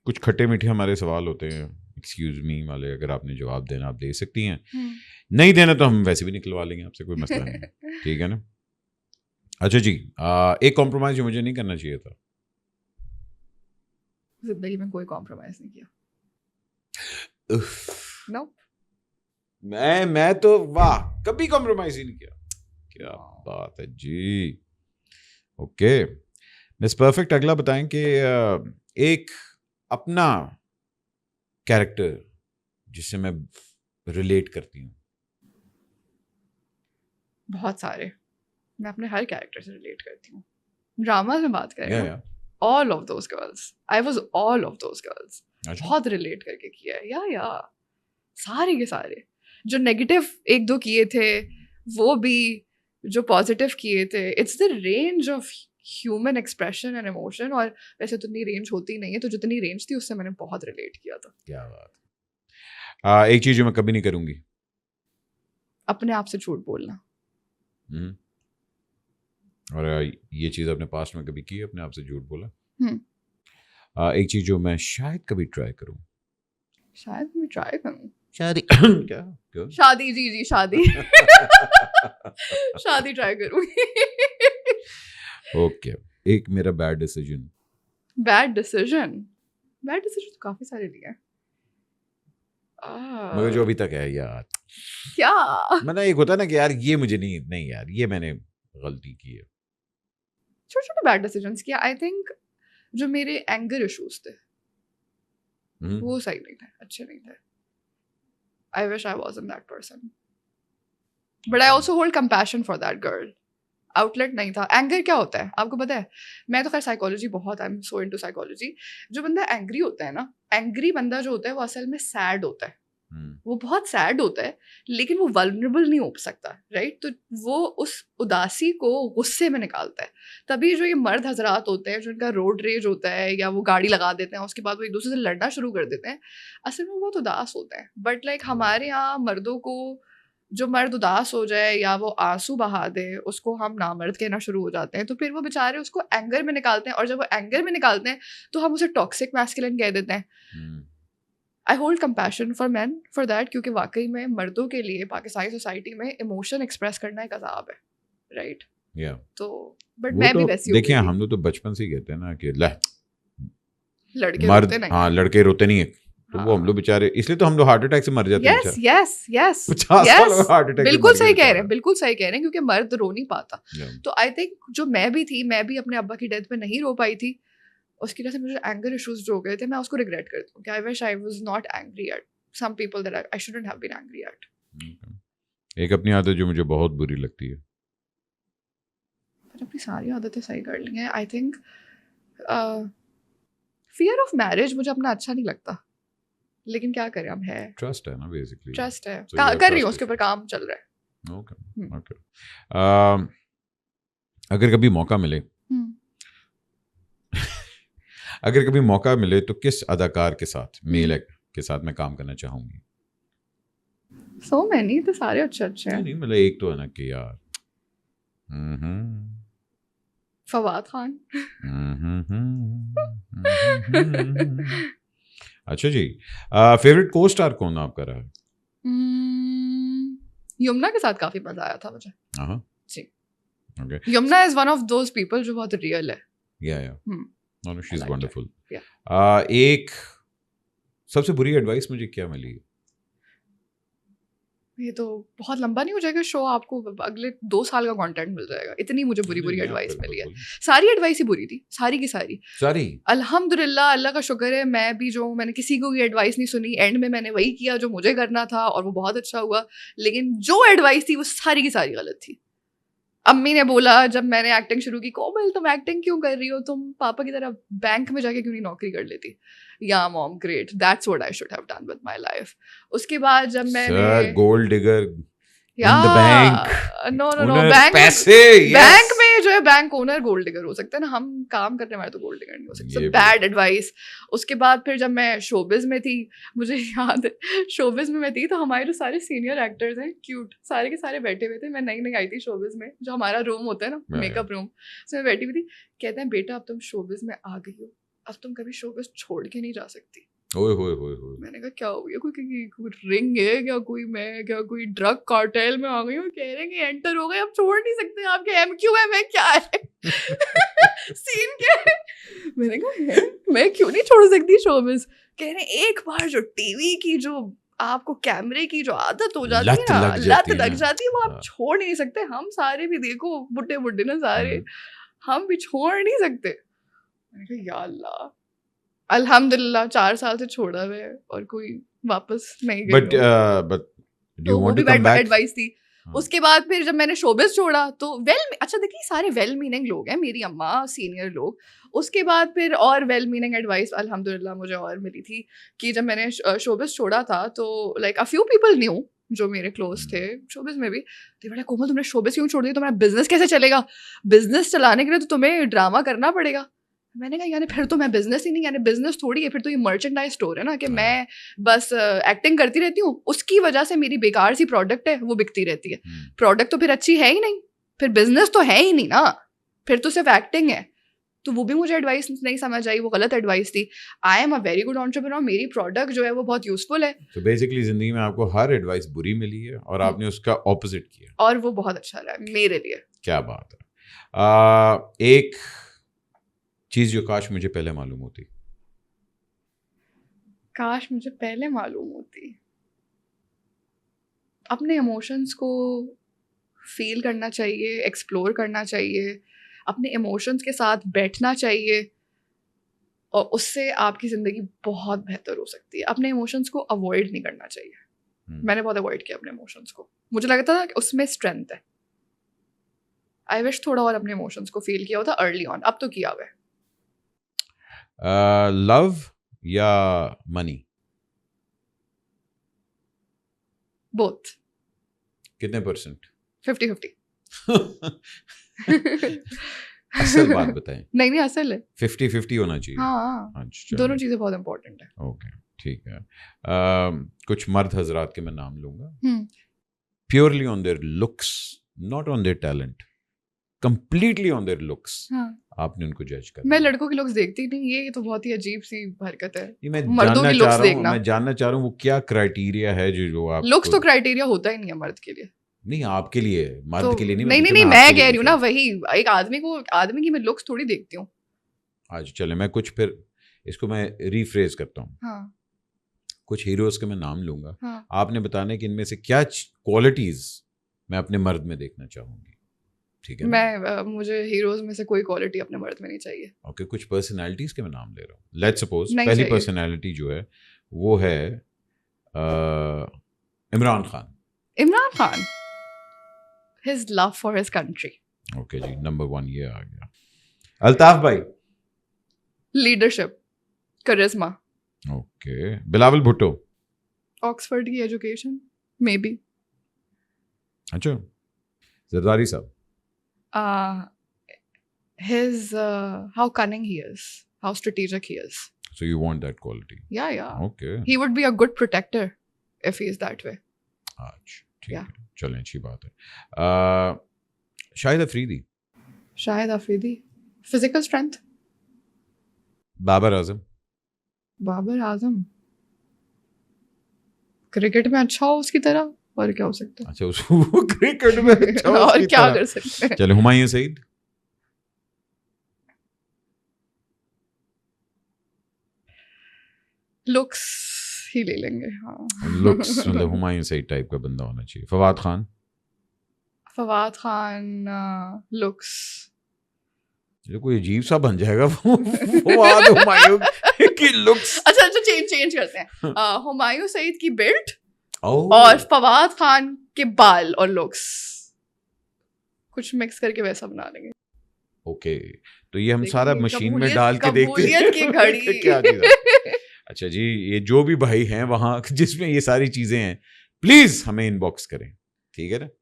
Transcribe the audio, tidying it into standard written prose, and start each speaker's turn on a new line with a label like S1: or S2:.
S1: कुछ खट्टे मीठे हमारे सवाल होते हैं, एक्सक्यूज मी वाले, अगर आपने जवाब देना आप दे सकती हैं, नहीं देना तो हम वैसे भी निकलवा लेंगे आपसे, कोई मसला नहीं। ठीक है ना? अच्छा जी, एक कॉम्प्रोमाइज जो मुझे नहीं करना चाहिए था।
S2: जिंदगी में कोई कॉम्प्रोमाइज नहीं किया। नो
S1: मैं तो वाह, कभी कॉम्प्रोमाइज ही नहीं किया। क्या बात है जी। ओके मिस परफेक्ट, अगला बताएं कि एक अपना कैरेक्टर जिससे मैं रिलेट करती हूँ।
S2: बहुत सारे, मैं अपने हर कैरेक्टर से रिलेट करती हूँ। ड्रामा में बात करें,
S1: या
S2: all of those girls, I was all of those girls.
S1: अच्छा,
S2: बहुत रिलेट करके किया है, या सारे के सारे। जो नेगेटिव एक दो किए थे वो भी, जो पॉजिटिव किए थे, it's the range of human expression and emotion. और वैसे तो इतनी रेंज होती नहीं है, तो जितनी रेंज थी उससे मैंने बहुत रिलेट किया था।
S1: क्या बात। एक चीज जो मैं कभी नहीं करूंगी,
S2: अपने आप से झूठ बोलना।
S1: और ये चीज अपने पास्ट में कभी की है, अपने आप से झूठ बोला? एक चीज जो मैं शायद कभी ट्राई करूं,
S2: शायद मैं ट्राई करूं,
S1: शादी क्या
S2: शादी, जी शादी शादी ट्राई करूंगी।
S1: ओके, एक मेरा बैड डिसीजन
S2: तो काफी सारे लिए हैं।
S1: मगर जो अभी तक है यार,
S2: क्या
S1: मतलब एक होता है ना कि यार ये मुझे नहीं यार, ये मैंने गलती की है।
S2: छोटे छोटे बैड डिसीजंस किया। आई थिंक जो मेरे एंगर इश्यूज थे वो सही नहीं थे, अच्छे नहीं थे। आई wish I wasn't that person, but I also hold compassion for that girl. Outlet नहीं था। एंगर क्या होता है आपको पता है? मैं तो खैर साइकोलॉजी बहुत, I am so into psychology. जो बंदा एंग्री होता है ना, एंग्री बंदा जो होता है वो असल में सैड होता है। वो बहुत सैड होता है, लेकिन वो वल्नरेबल नहीं हो सकता, राइट? तो वो उस उदासी को गुस्से में निकालता है। तभी जो ये मर्द हजरात होते हैं, जो इनका रोड रेज होता है या वो गाड़ी लगा देते हैं, उसके बाद वो एक दूसरे से लड़ना शुरू कर देते हैं, असल में वो बहुत उदास होते हैं। बट लाइक हमारे यहाँ मर्दों को, जो मर्द उदास हो जाए या वो आंसू बहा दे, उसको हम नामर्द कहना शुरू हो जाते हैं। तो फिर वो बेचारे उसको एंगर में निकालते हैं, और जब वो एंगर में निकालते हैं तो हम उसे टॉक्सिक मैस्कुलिन कह देते हैं। I hold compassion for man for that, क्योंकि वाकई में मर्दों के लिए पाकिस्तानी सोसाइटी में इमोशन एक्सप्रेस करना एक अजाब है, राइट? तो बट मैं भी वैसी
S1: देखिए, हम लोग तो बचपन से ही कहते हैं ना कि
S2: लड़के
S1: मर्द,
S2: रोते नहीं।
S1: हाँ, लड़के रोते नहीं है। तो वो हम लोग बेचारे, इसलिए तो हम लोग हार्ट अटैक से मर जाते हैं।
S2: यस
S1: 50 साल में हार्ट अटैक।
S2: बिल्कुल सही कह रहे हैं, बिल्कुल सही कह रहे हैं, क्योंकि मर्द रो नहीं पाता। तो आई थिंक जो मैं भी अपने अब्बा की डेथ पे नहीं रो पाई थी, उसकी वजह से मुझे एंगर इश्यूज जो हो गए थे, मैं उसको रिग्रेट करती हूँ कि I wish I was not angry at some people that I shouldn't have been angry at.
S1: एक अपनी आदत जो मुझे बहुत बुरी लगती है,
S2: मैंने अपनी सारी आदतें सही कर ली हैं। I think fear of marriage मुझे अपना अच्छा नहीं लगता, लेकिन क्या करें, अब है।
S1: ट्रस्ट है ना, बेसिकली
S2: ट्रस्ट है, कर रही हूँ, उसके ऊपर काम चल रहा है।
S1: ओके। अगर कभी मौका मिले अगर कभी मौका मिले तो किस अदाकार के साथ, मेल के साथ मैं काम करना चाहूंगी?
S2: सो मैनी, तो सारे अच्छे हैं।
S1: नहीं मतलब एक तो है ना कि यार
S2: फवाद खान।
S1: अच्छा जी, फेवरेट को स्टार कौन आपका रहा है?
S2: यमुना के साथ काफी मजा आया था मुझे। जी,
S1: okay.
S2: Yamuna is one of those people जो बहुत रियल है।
S1: No, she's wonderful. एक सबसे बुरी एडवाइस मुझे क्या मिली?
S2: ये तो बहुत लंबा नहीं हो जाएगा शो, आपको अगले 2 साल का कंटेंट मिल जाएगा। इतनी मुझे बुरी एडवाइस मिली है। सारी एडवाइस ही बुरी थी, सारी की सारी। अल्हम्दुलिल्लाह, अल्लाह का शुक्र है, मैं भी जो, मैंने किसी को भी एडवाइस नहीं सुनी। एंड में मैंने वही किया जो मुझे करना था, और वो बहुत अच्छा हुआ। लेकिन जो एडवाइस थी वो सारी की सारी गलत थी। अम्मी ने बोला जब मैंने एक्टिंग शुरू की, कोमल तुम एक्टिंग क्यों कर रही हो, तुम पापा की तरह बैंक में जाके क्यों नहीं नौकरी कर लेती? या mom great, that's what I should have done with my life. उसके बाद जब मैंने
S1: गोल्ड डिगर
S2: या बैंक में जो है बैंक ओनर गोल्ड डिगर हो सकते हैं ना, हम काम करने वाले तो गोल्ड डिगर नहीं हो सकते।
S1: ये
S2: बैड एडवाइस। उसके बाद फिर जब मैं शोबिज में थी, मुझे याद है शोबिज में मैं थी तो हमारे जो सारे सीनियर एक्टर्स हैं क्यूट, सारे के सारे बैठे हुए थे। मैं नई नई आई थी शोबिज में, जो हमारा रूम होता है ना, मेकअप रूम, उसमें बैठी हुई थी। कहते हैं बेटा अब तुम शोबिज में आ गई हो, अब तुम कभी शोबिज छोड़ के नहीं जा सकती।
S1: ओए होए होए।
S2: मैंने कहा क्या हो गया, कोई रिंग है क्या, कोई ड्रग कार्टेल में आ गई हूँ। कह रहे हैं कि एंटर हो गए, अब छोड़ नहीं सकते, आपके MQM है क्या है सीन क्या है। मैंने कहा मैं क्यों नहीं छोड़ सकती शोबिज। कह रहे हैं एक बार जो टीवी की जो आपको कैमरे की जो आदत हो जाती है ना, लत लग जाती है, वो आप छोड़ नहीं सकते। हम सारे भी देखो बुड्ढे बुड्ढे ना सारे, हम भी छोड़ नहीं सकते। मैंने कहा या अल्लाह, अल्हम्दुलिल्लाह 4 साल से छोड़ा हुआ है और कोई वापस नहीं गई।
S1: बट
S2: तो वो भी बैड एडवाइस थी। उसके बाद फिर जब मैंने शोबिज छोड़ा तो अच्छा देखिए सारे वेल मीनिंग लोग हैं, मेरी अम्मा, सीनियर लोग। उसके बाद फिर और वेल मीनिंग एडवाइस अल्हम्दुलिल्लाह मुझे और मिली थी कि जब मैंने शोबिज छोड़ा था तो like a few people new जो मेरे क्लोज थे शोबिज में भी, तो बोला कोमल तुमने शोबिज क्यों छोड़ दिया, तुम्हारा बिजनेस कैसे चलेगा, बिजनेस चलाने के लिए तो तुम्हें ड्रामा करना पड़ेगा। मैंने कहा यानी फिर तो मैं बिजनेस ही नहीं, यानी बिजनेस थोड़ी है, फिर तो ये मर्चेंडाइज स्टोर है ना, कि मैं बस एक्टिंग करती रहती हूँ, उसकी वजह से मेरी बेकार सी प्रोडक्ट है वो बिकती रहती है। प्रोडक्ट तो फिर अच्छी है ही नहीं, फिर बिजनेस तो है ही नहीं ना, फिर तो सिर्फ एक्टिंग है। तो वो भी मुझे एडवाइस नहीं समझ आई, वो गलत एडवाइस थी। I am a very good entrepreneur, मेरी प्रोडक्ट जो है वो बहुत यूजफुल है।
S1: तो बेसिकली जिंदगी में आपको हर एडवाइस बुरी मिली है और आपने उसका ऑपोजिट किया
S2: और वो बहुत अच्छा रहा मेरे लिए।
S1: क्या बात है। एक चीज जो काश मुझे पहले मालूम होती।
S2: काश मुझे पहले मालूम होती, अपने इमोशंस को फील करना चाहिए, एक्सप्लोर करना चाहिए, अपने इमोशंस के साथ बैठना चाहिए और उससे आपकी ज़िंदगी बहुत बेहतर हो सकती है। अपने इमोशंस को अवॉइड नहीं करना चाहिए। मैंने बहुत अवॉइड किया अपने इमोशंस को, मुझे लगता था कि उसमें स्ट्रेंथ है। आई विश थोड़ा और अपने इमोशंस को फील किया होता अर्ली ऑन, अब तो किया हुआ है।
S1: लव या मनी?
S2: बोथ।
S1: कितने परसेंट?
S2: 50-50
S1: असल बात बताएं।
S2: नहीं असल है,
S1: 50-50 होना चाहिए।
S2: हाँ, दोनों चीजें बहुत इंपॉर्टेंट है।
S1: ओके ठीक है। कुछ मर्द हजरात के मैं नाम लूंगा, purely on their looks, not on their talent, completely on their looks. आपने उनको जज करना।
S2: मैं लड़कों की लुक्स देखती नहीं, ये तो बहुत ही अजीब सी हरकत है।
S1: मैं जानना चाह रहा हूँ वो क्या क्राइटेरिया है जो आप।
S2: लुक्स तो क्राइटेरिया होता ही नहीं है मर्द के लिए।
S1: नहीं आपके लिए, मर्द
S2: तो,
S1: के लिए नहीं।
S2: नहीं मैं कह रही हूँ ना, वही एक आदमी की मैं लुक्स थोड़ी देखती हूँ।
S1: आज चले मैं कुछ फिर इसको मैं रीफ्रेज करता हूँ।
S2: हाँ।
S1: कुछ हीरोज के मैं नाम लूंगा।
S2: हाँ।
S1: आपने बताने कि इनमें से क्या क्वालिटीज मैं अपने मर्द में देखना चाहूंगी। ठीक है।
S2: मुझे हीरोज में से कोई क्वालिटी अपने मर्द में नहीं चाहिए।
S1: ओके कुछ पर्सनालिटीज के मैं नाम ले रहा हूँ। लेट्स सपोज पहली पर्सनालिटी जो है वो है Imran Khan.
S2: His love for his country.
S1: Okay जी, नंबर 1 ये आ गया। अल्ताफ भाई?
S2: Leadership, charisma.
S1: Okay. Bilawal Bhutto?
S2: Oxford की एजुकेशन मे बी।
S1: अच्छा। जरदारी साहब?
S2: his how cunning he is, how strategic he is.
S1: So you want that quality?
S2: Yeah.
S1: Okay.
S2: He would be a good protector if he is that way.
S1: अच्छा ठीक है, चलें अच्छी बात है। Shahid Afridi?
S2: Physical strength.
S1: Babar Azam?
S2: Cricket में अच्छा हो उसकी तरह, और क्या हो सकता है।
S1: अच्छा उसको क्रिकेट में अच्छा हो
S2: और क्या कर सकते हैं।
S1: चले हुमायूं सईद?
S2: लुक्स ही ले लेंगे। हाँ
S1: लुक्स मतलब हुमायूं सईद टाइप का बंदा होना चाहिए। फवाद खान
S2: लुक्स।
S1: ये कोई अजीब सा बन जाएगा फवाद हुमायूं की लुक्स।
S2: अच्छा चेंज करते हैं। हुमायूं सईद की बिल्ड और फवाद खान के बाल और लुक्स कुछ मिक्स करके वैसा बना लेंगे।
S1: ओके तो ये हम सारा मशीन में डाल के देखते
S2: हैं की घड़ी
S1: क्या चीज़। अच्छा जी, ये जो भी भाई हैं वहाँ जिसमें ये सारी चीजें हैं प्लीज हमें इनबॉक्स करें, ठीक है ना।